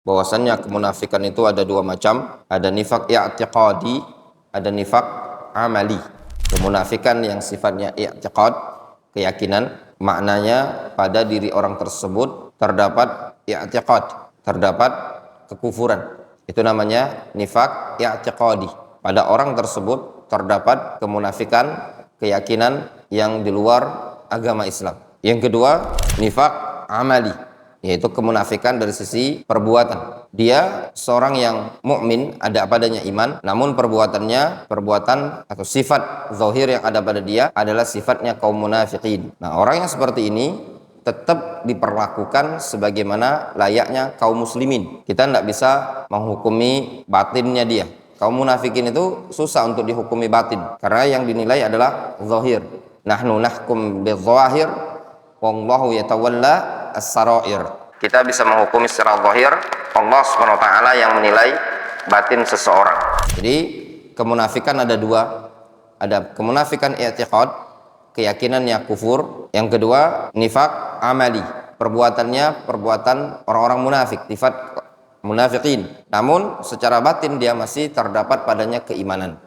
bahwasannya kemunafikan itu ada dua macam, ada nifak i'tiqadi, ada nifak amali. Kemunafikan yang sifatnya i'tiqad, keyakinan, maknanya pada diri orang tersebut terdapat i'tiqad, terdapat kekufuran. Itu namanya nifak i'tiqadi. Pada orang tersebut terdapat kemunafikan, keyakinan yang di luar agama Islam. Yang kedua, nifak amali, yaitu kemunafikan dari sisi perbuatan. Dia seorang yang mukmin, ada padanya iman, namun perbuatannya, perbuatan atau sifat zahir yang ada pada dia adalah sifatnya kaum munafikin. Nah, orang yang seperti ini tetap diperlakukan sebagaimana layaknya kaum muslimin. Kita tidak bisa menghukumi batinnya dia. Kaum munafikin itu susah untuk dihukumi batin, karena yang dinilai adalah zahir. Nahnu nahkum bil-zahir, wallahu yatawalla as-sarair. Kita bisa menghukumi secara zahir, Allah Subhanahu wa taala yang menilai batin seseorang. Jadi kemunafikan ada dua. Ada kemunafikan i'tiqad, keyakinannya kufur. Yang kedua, nifak amali, perbuatannya perbuatan orang-orang munafik, sifat munafikin, namun secara batin dia masih terdapat padanya keimanan.